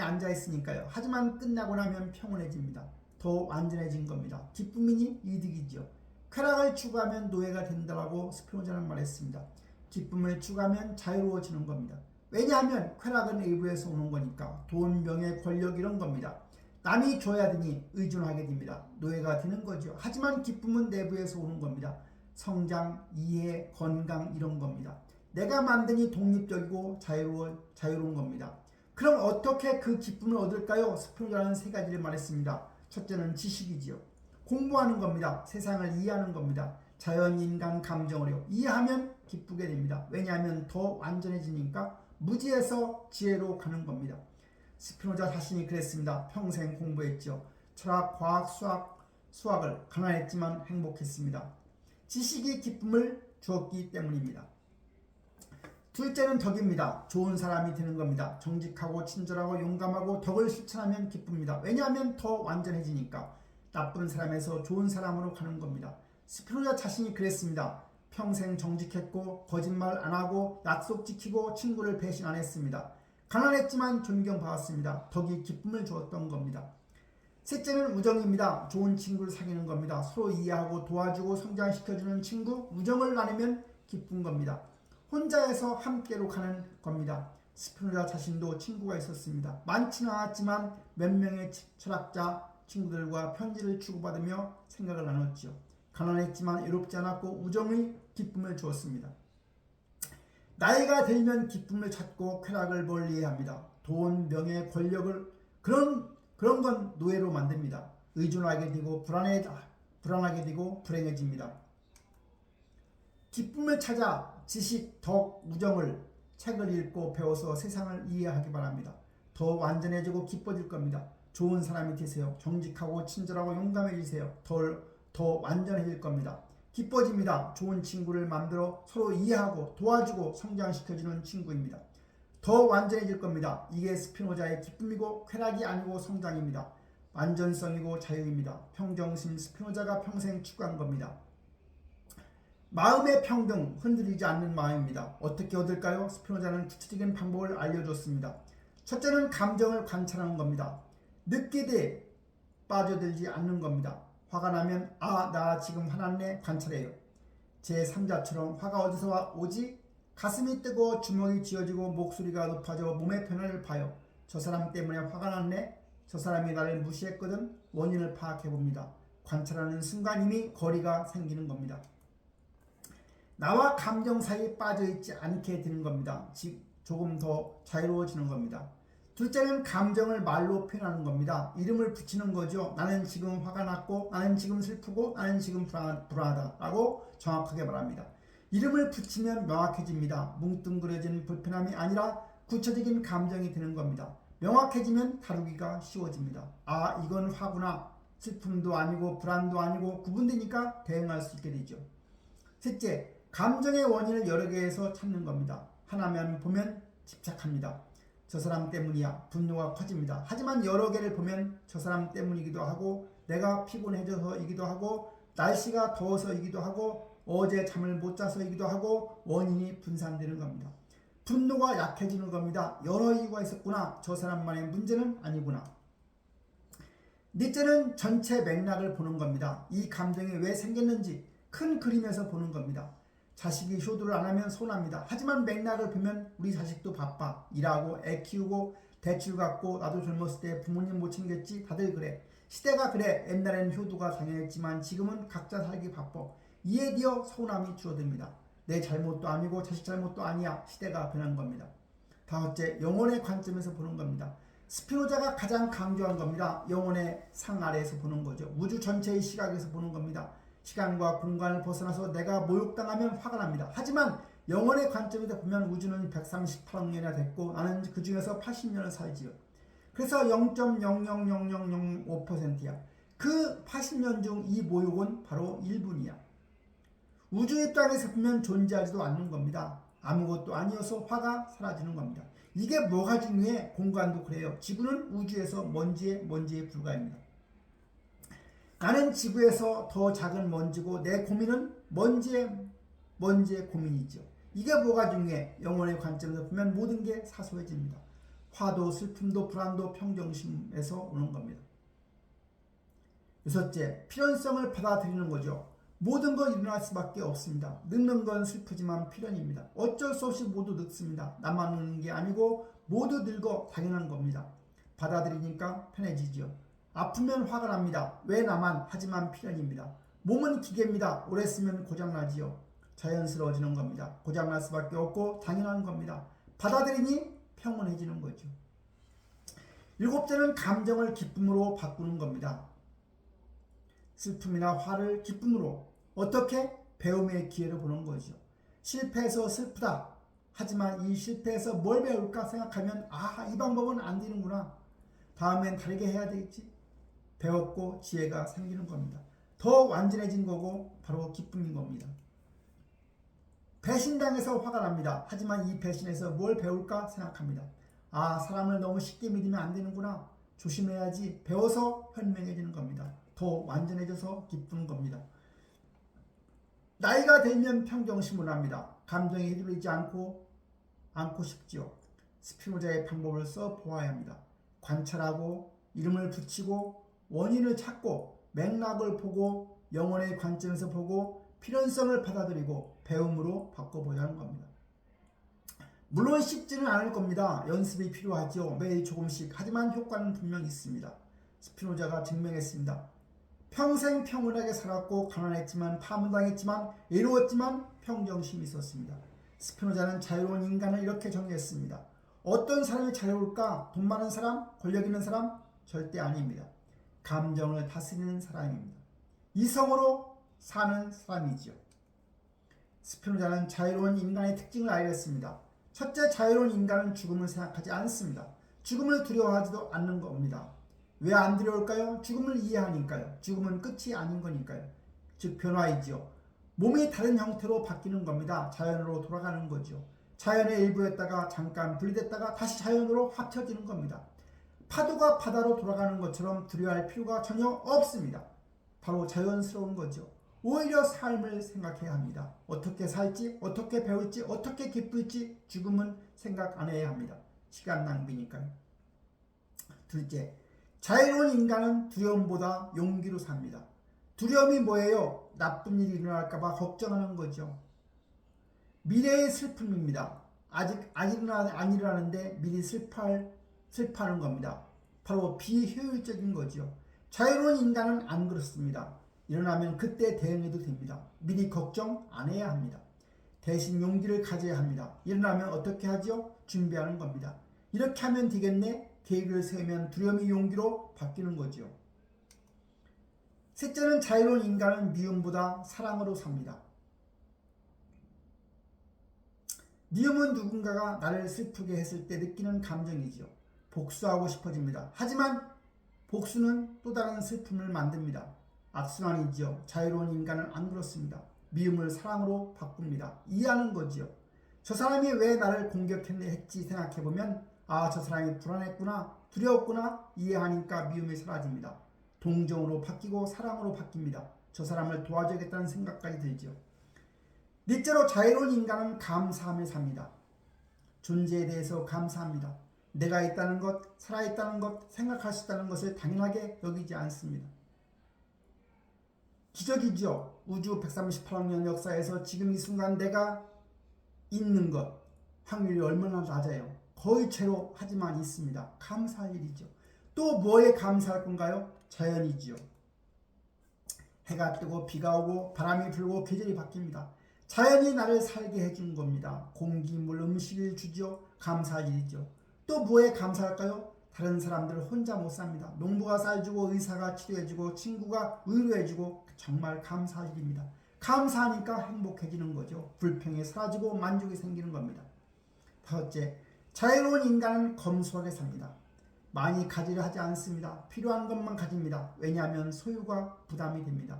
앉아있으니까요. 하지만 끝나고 나면 평온해집니다. 더 완전해진 겁니다. 기쁨이니 이득이죠. 쾌락을 추구하면 노예가 된다라고 스피노자는 말했습니다. 기쁨을 추구하면 자유로워지는 겁니다. 왜냐하면 쾌락은 외부에서 오는 거니까. 돈, 명예, 권력 이런 겁니다. 남이 줘야 되니 의존하게 됩니다. 노예가 되는 거죠. 하지만 기쁨은 내부에서 오는 겁니다. 성장, 이해, 건강 이런 겁니다. 내가 만드니 독립적이고 자유로운 겁니다. 그럼 어떻게 그 기쁨을 얻을까요? 스피노자는 세 가지를 말했습니다. 첫째는 지식이지요. 공부하는 겁니다. 세상을 이해하는 겁니다. 자연, 인간, 감정을 이해하면 기쁘게 됩니다. 왜냐하면 더 완전해지니까 무지에서 지혜로 가는 겁니다. 스피노자 자신이 그랬습니다. 평생 공부했죠. 철학, 과학, 수학을 가난했지만 행복했습니다. 지식이 기쁨을 주었기 때문입니다. 둘째는 덕입니다. 좋은 사람이 되는 겁니다. 정직하고 친절하고 용감하고 덕을 실천하면 기쁩니다. 왜냐하면 더 완전해지니까. 나쁜 사람에서 좋은 사람으로 가는 겁니다. 스피노자 자신이 그랬습니다. 평생 정직했고 거짓말 안 하고 약속 지키고 친구를 배신 안 했습니다. 가난했지만 존경받았습니다. 덕이 기쁨을 주었던 겁니다. 셋째는 우정입니다. 좋은 친구를 사귀는 겁니다. 서로 이해하고 도와주고 성장시켜주는 친구, 우정을 나누면 기쁜 겁니다. 혼자에서 함께로 가는 겁니다. 스피노자 자신도 친구가 있었습니다. 많지는 않았지만 몇 명의 철학자 친구들과 편지를 주고받으며 생각을 나눴죠. 가난했지만 외롭지 않았고 우정의 기쁨을 주었습니다. 나이가 들면 기쁨을 찾고 쾌락을 멀리해야 합니다. 돈, 명예, 권력을 그런 건 노예로 만듭니다. 의존하게 되고 불안하게 되고 불행해집니다. 기쁨을 찾아 지식, 덕, 우정을 책을 읽고 배워서 세상을 이해하기 바랍니다. 더 완전해지고 기뻐질 겁니다. 좋은 사람이 되세요. 정직하고 친절하고 용감해지세요. 더 완전해질 겁니다. 기뻐집니다. 좋은 친구를 만들어 서로 이해하고 도와주고 성장시켜주는 친구입니다. 더 완전해질 겁니다. 이게 스피노자의 기쁨이고 쾌락이 아니고 성장입니다. 완전성이고 자유입니다. 평정심 스피노자가 평생 추구한 겁니다. 마음의 평등, 흔들리지 않는 마음입니다. 어떻게 얻을까요? 스피노자는 구체적인 방법을 알려줬습니다. 첫째는 감정을 관찰하는 겁니다. 늦게 빠져들지 않는 겁니다. 화가 나면 나 지금 화났네 관찰해요. 제3자처럼 화가 어디서 오지? 가슴이 뜨고 주먹이 쥐어지고 목소리가 높아져 몸의 변화를 봐요. 저 사람 때문에 화가 났네? 저 사람이 나를 무시했거든? 원인을 파악해봅니다. 관찰하는 순간 이미 거리가 생기는 겁니다. 나와 감정 사이에 빠져있지 않게 되는 겁니다. 즉 조금 더 자유로워지는 겁니다. 둘째는 감정을 말로 표현하는 겁니다. 이름을 붙이는 거죠. 나는 지금 화가 났고 나는 지금 슬프고 나는 지금 불안하다라고 정확하게 말합니다. 이름을 붙이면 명확해집니다. 뭉뚱그려진 불편함이 아니라 구체적인 감정이 되는 겁니다. 명확해지면 다루기가 쉬워집니다. 이건 화구나. 슬픔도 아니고 불안도 아니고 구분되니까 대응할 수 있게 되죠. 셋째, 감정의 원인을 여러 개에서 찾는 겁니다. 하나만 보면 집착합니다. 저 사람 때문이야. 분노가 커집니다. 하지만 여러 개를 보면 저 사람 때문이기도 하고 내가 피곤해져서이기도 하고 날씨가 더워서이기도 하고 어제 잠을 못 자서이기도 하고 원인이 분산되는 겁니다. 분노가 약해지는 겁니다. 여러 이유가 있었구나. 저 사람만의 문제는 아니구나. 넷째는 전체 맥락을 보는 겁니다. 이 감정이 왜 생겼는지 큰 그림에서 보는 겁니다. 자식이 효도를 안 하면 서운합니다. 하지만 맥락을 보면 우리 자식도 바빠. 일하고 애 키우고 대출 갚고 나도 젊었을 때 부모님 못 챙겼지. 다들 그래. 시대가 그래. 옛날엔 효도가 당연했지만 지금은 각자 살기 바빠. 이에 되어 서운함이 줄어듭니다. 내 잘못도 아니고 자식 잘못도 아니야. 시대가 변한 겁니다. 다섯째, 영혼의 관점에서 보는 겁니다. 스피노자가 가장 강조한 겁니다. 영혼의 상 아래에서 보는 거죠. 우주 전체의 시각에서 보는 겁니다. 시간과 공간을 벗어나서 내가 모욕당하면 화가 납니다. 하지만 영혼의 관점에서 보면 우주는 138억 년이나 됐고 나는 그 중에서 80년을 살지요. 그래서 0.000005%야. 그 80년 중 이 모욕은 바로 1분이야. 우주 입장에서 보면 존재하지도 않는 겁니다. 아무것도 아니어서 화가 사라지는 겁니다. 이게 뭐가 중요해? 공간도 그래요. 지구는 우주에서 먼지에 불과합니다. 나는 지구에서 더 작은 먼지고 내 고민은 먼지의 고민이죠. 이게 뭐가 중요해? 영혼의 관점에서 보면 모든 게 사소해집니다. 화도 슬픔도 불안도 평정심에서 오는 겁니다. 여섯째, 필연성을 받아들이는 거죠. 모든 건 일어날 수밖에 없습니다. 늙는 건 슬프지만 필연입니다. 어쩔 수 없이 모두 늙습니다. 나만 늙는 게 아니고 모두 늙어 당연한 겁니다. 받아들이니까 편해지죠. 아프면 화가 납니다. 왜 나만? 하지만 필연입니다. 몸은 기계입니다. 오래 쓰면 고장나지요. 자연스러워지는 겁니다. 고장날 수밖에 없고 당연한 겁니다. 받아들이니 평온해지는 거죠. 일곱째는 감정을 기쁨으로 바꾸는 겁니다. 슬픔이나 화를 기쁨으로 어떻게? 배움의 기회를 보는 거죠. 실패해서 슬프다. 하지만 이 실패해서 뭘 배울까 생각하면 이 방법은 안 되는구나. 다음엔 다르게 해야 되겠지. 배웠고 지혜가 생기는 겁니다. 더 완전해진 거고 바로 기쁨인 겁니다. 배신당해서 화가 납니다. 하지만 이 배신에서 뭘 배울까 생각합니다. 사람을 너무 쉽게 믿으면 안 되는구나. 조심해야지. 배워서 현명해지는 겁니다. 더 완전해져서 기쁘는 겁니다. 나이가 들면 평정심을 합니다. 감정에 휘둘리지 않고 싶지요. 스피노자의 방법을 써 보아야 합니다. 관찰하고 이름을 붙이고 원인을 찾고 맥락을 보고 영혼의 관점에서 보고 필연성을 받아들이고 배움으로 바꿔보자는 겁니다. 물론 쉽지는 않을 겁니다. 연습이 필요하죠. 매일 조금씩. 하지만 효과는 분명 있습니다. 스피노자가 증명했습니다. 평생 평온하게 살았고 가난했지만 파문당했지만 외로웠지만 평정심이 있었습니다. 스피노자는 자유로운 인간을 이렇게 정의했습니다. 어떤 사람이 자유로울까? 돈 많은 사람? 권력 있는 사람? 절대 아닙니다. 감정을 다스리는 사람입니다. 이성으로 사는 사람이지요. 스피노자는 자유로운 인간의 특징을 알렸습니다. 첫째, 자유로운 인간은 죽음을 생각하지 않습니다. 죽음을 두려워하지도 않는 겁니다. 왜 안 두려울까요? 죽음을 이해하니까요. 죽음은 끝이 아닌 거니까요. 즉 변화이지요. 몸이 다른 형태로 바뀌는 겁니다. 자연으로 돌아가는 거죠. 자연의 일부였다가 잠깐 분리됐다가 다시 자연으로 합쳐지는 겁니다. 파도가 바다로 돌아가는 것처럼 두려워할 필요가 전혀 없습니다. 바로 자연스러운 거죠. 오히려 삶을 생각해야 합니다. 어떻게 살지, 어떻게 배울지, 어떻게 기쁠지 죽음은 생각 안 해야 합니다. 시간 낭비니까요. 둘째, 자유로운 인간은 두려움보다 용기로 삽니다. 두려움이 뭐예요? 나쁜 일이 일어날까봐 걱정하는 거죠. 미래의 슬픔입니다. 아직 안 일어나는데 미리 슬퍼하는 겁니다. 바로 비효율적인 거죠. 자유로운 인간은 안 그렇습니다. 일어나면 그때 대응해도 됩니다. 미리 걱정 안 해야 합니다. 대신 용기를 가져야 합니다. 일어나면 어떻게 하죠? 준비하는 겁니다. 이렇게 하면 되겠네? 계획을 세우면 두려움이 용기로 바뀌는 거죠. 셋째는 자유로운 인간은 미움보다 사랑으로 삽니다. 미움은 누군가가 나를 슬프게 했을 때 느끼는 감정이지요. 복수하고 싶어집니다. 하지만 복수는 또 다른 슬픔을 만듭니다. 악순환이지요. 자유로운 인간은 안 그렇습니다. 미움을 사랑으로 바꿉니다. 이해하는 거지요. 저 사람이 왜 나를 공격했지 생각해보면 저 사람이 불안했구나, 두려웠구나 이해하니까 미움이 사라집니다. 동정으로 바뀌고 사랑으로 바뀝니다. 저 사람을 도와줘야겠다는 생각까지 들죠. 넷째로 자유로운 인간은 감사하며 삽니다. 존재에 대해서 감사합니다. 내가 있다는 것, 살아있다는 것, 생각할 수 있다는 것을 당연하게 여기지 않습니다. 기적이죠. 우주 138억 년 역사에서 지금 이 순간 내가 있는 것 확률이 얼마나 낮아요. 거의 제로 하지만 있습니다. 감사할 일이죠. 또 뭐에 감사할 건가요? 자연이지요. 해가 뜨고 비가 오고 바람이 불고 계절이 바뀝니다. 자연이 나를 살게 해준 겁니다. 공기, 물, 음식을 주죠. 감사할 일이죠. 또 뭐에 감사할까요? 다른 사람들 혼자 못 삽니다. 농부가 쌀 주고 의사가 치료해주고 친구가 위로해주고 정말 감사할 일입니다. 감사하니까 행복해지는 거죠. 불평이 사라지고 만족이 생기는 겁니다. 다섯째, 자유로운 인간은 검소하게 삽니다. 많이 가지려 하지 않습니다. 필요한 것만 가집니다. 왜냐하면 소유가 부담이 됩니다.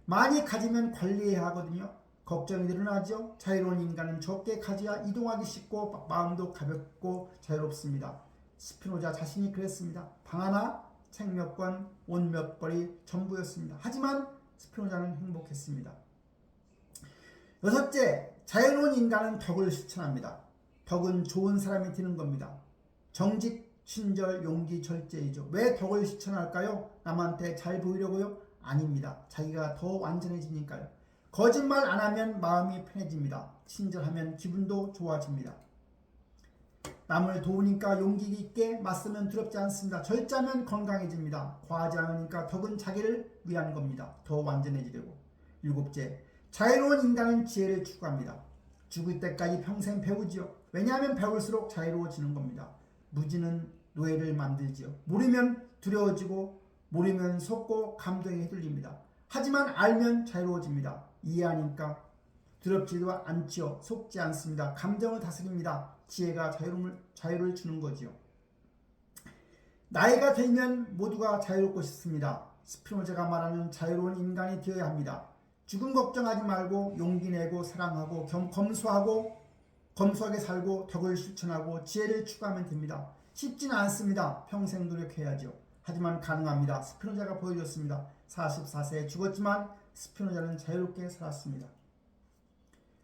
많이 가지면 관리해야 하거든요. 걱정이 늘어나죠. 자유로운 인간은 적게 가져야 이동하기 쉽고 마음도 가볍고 자유롭습니다. 스피노자 자신이 그랬습니다. 방 하나, 책 몇 권, 옷 몇 벌이 전부였습니다. 하지만 스피노자는 행복했습니다. 여섯째, 자유로운 인간은 덕을 실천합니다. 덕은 좋은 사람이 되는 겁니다. 정직, 친절, 용기, 절제이죠. 왜 덕을 실천할까요? 남한테 잘 보이려고요? 아닙니다. 자기가 더 완전해지니까요. 거짓말 안 하면 마음이 편해집니다. 친절하면 기분도 좋아집니다. 남을 도우니까 용기 있게 맞서면 두렵지 않습니다. 절제하면 건강해집니다. 과하지 않으니까 덕은 자기를 위한 겁니다. 더 완전해지려고. 7째, 자유로운 인간은 지혜를 추구합니다. 죽을 때까지 평생 배우지요. 왜냐하면 배울수록 자유로워지는 겁니다. 무지는 노예를 만들지요. 모르면 두려워지고 모르면 속고 감정에 휘둘립니다. 하지만 알면 자유로워집니다. 이해하니까 두렵지도 않지요. 속지 않습니다. 감정을 다스립니다. 지혜가 자유를 주는 거지요. 나이가 들면 모두가 자유롭고 싶습니다. 스피노자가 말하는 자유로운 인간이 되어야 합니다. 죽음 걱정하지 말고 용기 내고 사랑하고 검소하게 살고 덕을 실천하고 지혜를 추구하면 됩니다. 쉽지는 않습니다. 평생 노력해야죠. 하지만 가능합니다. 스피노자가 보여줬습니다. 44세에 죽었지만 스피노자는 자유롭게 살았습니다.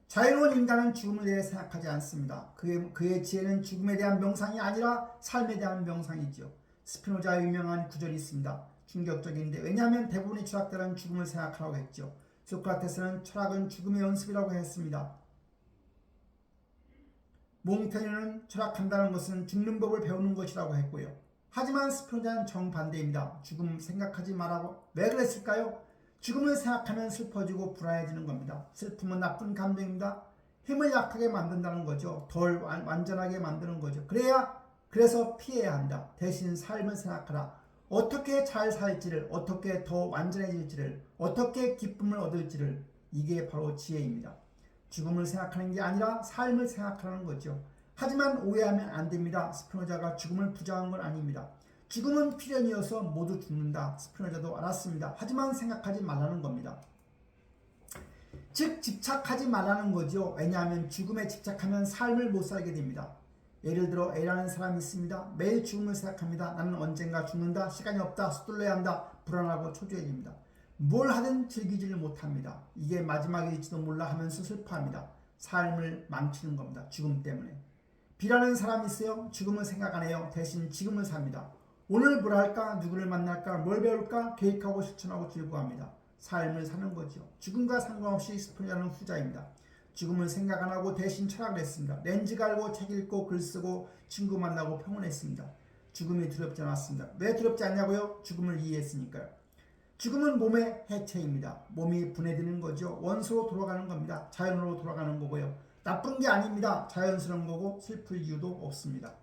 자유로운 인간은 죽음에 대해 생각하지 않습니다. 그의 지혜는 죽음에 대한 명상이 아니라 삶에 대한 명상이지요. 스피노자의 유명한 구절이 있습니다. 충격적인데 왜냐하면 대부분의 철학자는 죽음을 생각하라고 했죠. 소크라테스는 철학은 죽음의 연습이라고 했습니다. 몽테뉴는 철학한다는 것은 죽는 법을 배우는 것이라고 했고요. 하지만 스피노자는 정반대입니다. 죽음 생각하지 말라고. 왜 그랬을까요? 죽음을 생각하면 슬퍼지고 불안해지는 겁니다. 슬픔은 나쁜 감정입니다. 힘을 약하게 만든다는 거죠. 덜 완전하게 만드는 거죠. 그래서 피해야 한다. 대신 삶을 생각하라. 어떻게 잘 살지를, 어떻게 더 완전해질지를, 어떻게 기쁨을 얻을지를. 이게 바로 지혜입니다. 죽음을 생각하는 게 아니라 삶을 생각하는 거죠. 하지만 오해하면 안 됩니다. 스피노자가 죽음을 부정한 건 아닙니다. 죽음은 필연이어서 모두 죽는다. 스피노자도 알았습니다. 하지만 생각하지 말라는 겁니다. 즉 집착하지 말라는 거죠. 왜냐하면 죽음에 집착하면 삶을 못 살게 됩니다. 예를 들어 A라는 사람이 있습니다. 매일 죽음을 생각합니다. 나는 언젠가 죽는다. 시간이 없다. 서둘러야 한다. 불안하고 초조해집니다. 뭘 하든 즐기지를 못합니다. 이게 마지막일지도 몰라 하면서 슬퍼합니다. 삶을 망치는 겁니다. 죽음 때문에. B라는 사람이 있어요. 죽음을 생각 안 해요. 대신 지금을 삽니다. 오늘 뭘 할까? 누구를 만날까? 뭘 배울까? 계획하고 실천하고 즐거워합니다. 삶을 사는 거죠. 죽음과 상관없이 스피노자는 후자입니다. 죽음을 생각 안 하고 대신 철학을 했습니다. 렌즈 갈고 책 읽고 글 쓰고 친구 만나고 평온했습니다. 죽음이 두렵지 않았습니다. 왜 두렵지 않냐고요? 죽음을 이해했으니까요. 죽음은 몸의 해체입니다. 몸이 분해되는 거죠. 원소로 돌아가는 겁니다. 자연으로 돌아가는 거고요. 나쁜 게 아닙니다. 자연스러운 거고 슬플 이유도 없습니다.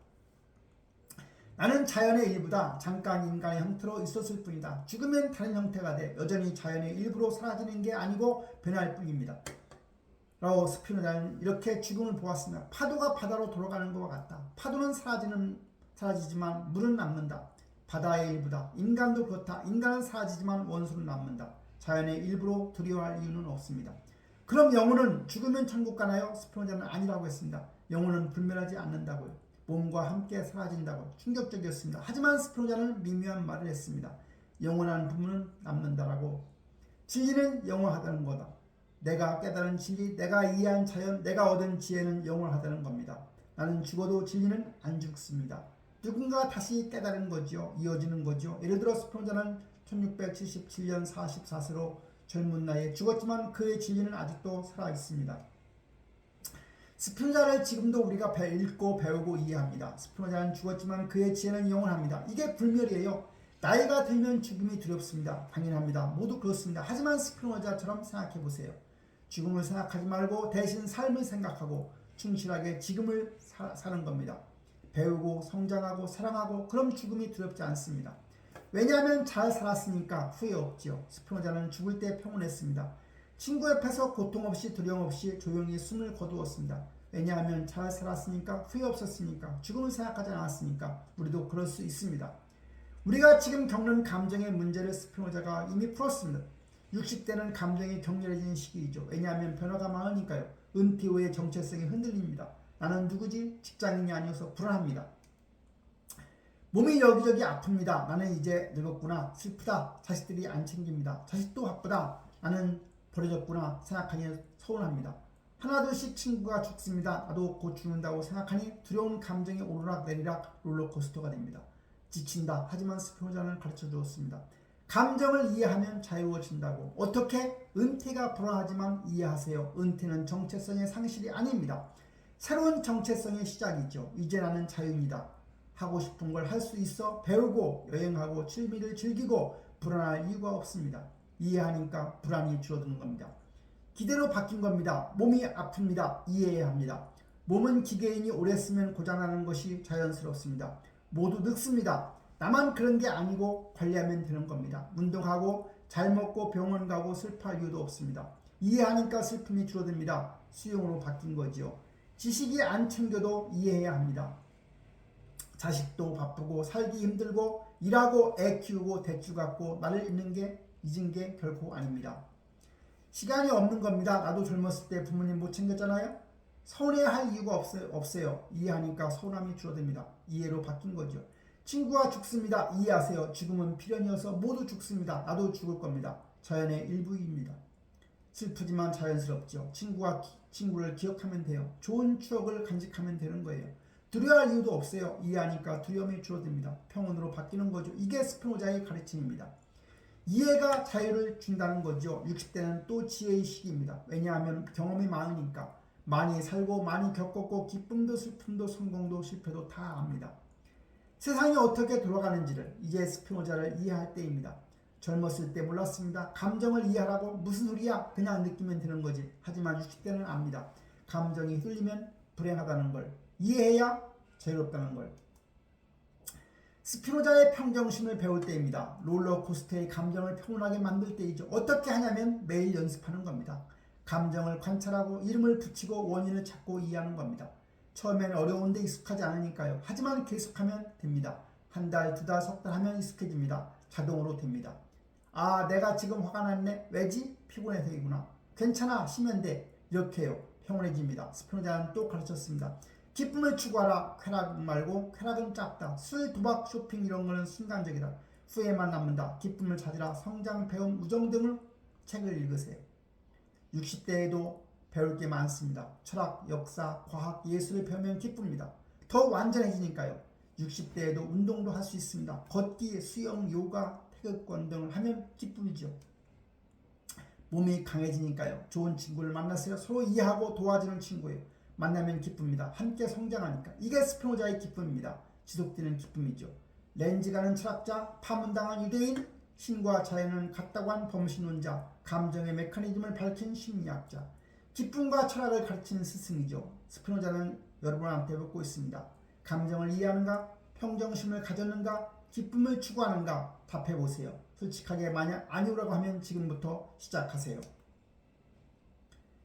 나는 자연의 일부다. 잠깐 인간의 형태로 있었을 뿐이다. 죽으면 다른 형태가 돼. 여전히 자연의 일부로 사라지는 게 아니고 변할 뿐입니다. 라고 스피노자는 이렇게 죽음을 보았습니다. 파도가 바다로 돌아가는 것과 같다. 파도는 사라지지만 물은 남는다. 바다의 일부다. 인간도 그렇다. 인간은 사라지지만 원소는 남는다. 자연의 일부로 두려워할 이유는 없습니다. 그럼 영혼은 죽으면 천국 가나요? 스피노자는 아니라고 했습니다. 영혼은 불멸하지 않는다고요. 몸과 함께 사라진다고. 충격적이었습니다. 하지만 스피노자는 미묘한 말을 했습니다. 영원한 부분은 남는다라고. 진리는 영원하다는 거다. 내가 깨달은 진리, 내가 이해한 자연, 내가 얻은 지혜는 영원하다는 겁니다. 나는 죽어도 진리는 안 죽습니다. 누군가 다시 깨달은 거죠. 이어지는 거죠. 예를 들어 스피노자는 1677년 44세로 젊은 나이에 죽었지만 그의 진리는 아직도 살아있습니다. 스피노자를 지금도 우리가 읽고 배우고 이해합니다. 스피노자는 죽었지만 그의 지혜는 영원합니다. 이게 불멸이에요. 나이가 들면 죽음이 두렵습니다. 당연합니다. 모두 그렇습니다. 하지만 스피노자처럼 생각해보세요. 죽음을 생각하지 말고 대신 삶을 생각하고 충실하게 지금을 사는 겁니다. 배우고 성장하고 사랑하고 그럼 죽음이 두렵지 않습니다. 왜냐하면 잘 살았으니까 후회 없지요. 스피노자는 죽을 때 평온했습니다. 친구 옆에서 고통 없이 두려움 없이 조용히 숨을 거두었습니다. 왜냐하면 잘 살았으니까 후회 없었으니까 죽음을 생각하지 않았으니까 우리도 그럴 수 있습니다. 우리가 지금 겪는 감정의 문제를 스피노자가 이미 풀었습니다. 60대는 감정이 격렬해지는 시기이죠. 왜냐하면 변화가 많으니까요. 은퇴 후에 정체성이 흔들립니다. 나는 누구지? 직장인이 아니어서 불안합니다. 몸이 여기저기 아픕니다. 나는 이제 늙었구나. 슬프다. 자식들이 안 챙깁니다. 자식도 바쁘다. 나는 버려졌구나 생각하니 서운합니다. 하나둘씩 친구가 죽습니다. 나도 곧 죽는다고 생각하니 두려운 감정이 오르락내리락 롤러코스터가 됩니다. 지친다. 하지만 스피노자는 가르쳐 주었습니다. 감정을 이해하면 자유로워진다고. 어떻게? 은퇴가 불안하지만 이해하세요. 은퇴는 정체성의 상실이 아닙니다. 새로운 정체성의 시작이죠. 이제 나는 자유입니다. 하고 싶은 걸 할 수 있어. 배우고 여행하고 취미를 즐기고 불안할 이유가 없습니다. 이해하니까 불안이 줄어드는 겁니다. 기대로 바뀐 겁니다. 몸이 아픕니다. 이해해야 합니다. 몸은 기계인이 오래 쓰면 고장나는 것이 자연스럽습니다. 모두 늙습니다. 나만 그런 게 아니고 관리하면 되는 겁니다. 운동하고 잘 먹고 병원 가고 슬퍼할 이유도 없습니다. 이해하니까 슬픔이 줄어듭니다. 수용으로 바뀐 거지요. 지식이 안 챙겨도 이해해야 합니다. 자식도 바쁘고 살기 힘들고 일하고 애 키우고 대출 갚고 나를 잊은 게 결코 아닙니다. 시간이 없는 겁니다. 나도 젊었을 때 부모님 못 챙겼잖아요. 서운해할 이유가 없어요. 이해하니까 서운함이 줄어듭니다. 이해로 바뀐 거죠. 친구가 죽습니다. 이해하세요. 죽음은 필연이어서 모두 죽습니다. 나도 죽을 겁니다. 자연의 일부입니다. 슬프지만 자연스럽죠. 친구를 기억하면 돼요. 좋은 추억을 간직하면 되는 거예요. 두려워할 이유도 없어요. 이해하니까 두려움이 줄어듭니다. 평온으로 바뀌는 거죠. 이게 스피노자의 가르침입니다. 이해가 자유를 준다는 거죠. 60대는 또 지혜의 시기입니다. 왜냐하면 경험이 많으니까. 많이 살고 많이 겪었고 기쁨도 슬픔도 성공도 실패도 다 압니다. 세상이 어떻게 돌아가는지를 이제 스피노자를 이해할 때입니다. 젊었을 때 몰랐습니다. 감정을 이해하라고 무슨 소리야? 그냥 느끼면 되는 거지. 하지만 60대는 압니다. 감정이 휘둘리면 불행하다는 걸. 이해해야 자유롭다는 걸. 스피노자의 평정심을 배울 때입니다. 롤러코스터의 감정을 평온하게 만들 때이죠. 어떻게 하냐면 매일 연습하는 겁니다. 감정을 관찰하고 이름을 붙이고 원인을 찾고 이해하는 겁니다. 처음에는 어려운데 익숙하지 않으니까요. 하지만 계속하면 됩니다. 한 달, 두 달, 석 달 하면 익숙해집니다. 자동으로 됩니다. 아, 내가 지금 화가 났네. 왜지? 피곤해서이구나. 괜찮아. 쉬면 돼. 이렇게 해요. 평온해집니다. 스피노자는 또 가르쳤습니다. 기쁨을 추구하라. 쾌락 말고 쾌락은 짧다. 술, 도박, 쇼핑 이런 거는 순간적이다. 후회만 남는다. 기쁨을 찾으라. 성장, 배움, 우정 등을 책을 읽으세요. 60대에도 배울 게 많습니다. 철학, 역사, 과학, 예술을 배우면 기쁩니다. 더 완전해지니까요. 60대에도 운동도 할 수 있습니다. 걷기, 수영, 요가, 태극권 등을 하면 기쁨이죠. 몸이 강해지니까요. 좋은 친구를 만나세요. 서로 이해하고 도와주는 친구예요. 만나면 기쁩니다. 함께 성장하니까. 이게 스피노자의 기쁨입니다. 지속되는 기쁨이죠. 렌즈가는 철학자, 파문당한 유대인, 신과 자연은 같다고 한 범신론자, 감정의 메커니즘을 밝힌 심리학자, 기쁨과 철학을 가르치는 스승이죠. 스피노자는 여러분한테 묻고 있습니다. 감정을 이해하는가? 평정심을 가졌는가? 기쁨을 추구하는가? 답해보세요. 솔직하게 만약 아니오라고 하면 지금부터 시작하세요.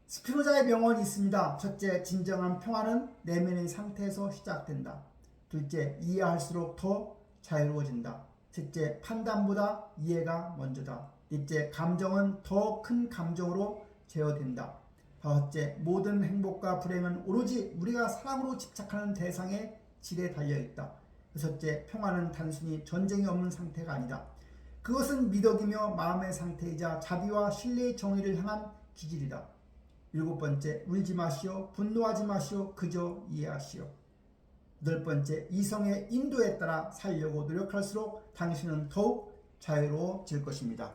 스피노자의 명언이 있습니다. 첫째, 진정한 평화는 내면의 상태에서 시작된다. 둘째, 이해할수록 더 자유로워진다. 셋째, 판단보다 이해가 먼저다. 넷째, 감정은 더 큰 감정으로 제어된다. 다섯째, 모든 행복과 불행은 오로지 우리가 사랑으로 집착하는 대상의 질에 달려있다. 여섯째, 평화는 단순히 전쟁이 없는 상태가 아니다. 그것은 미덕이며 마음의 상태이자 자비와 신뢰의 정의를 향한 기질이다. 일곱 번째, 울지 마시오. 분노하지 마시오. 그저 이해하시오. 여덟 번째, 이성의 인도에 따라 살려고 노력할수록 당신은 더욱 자유로워질 것입니다.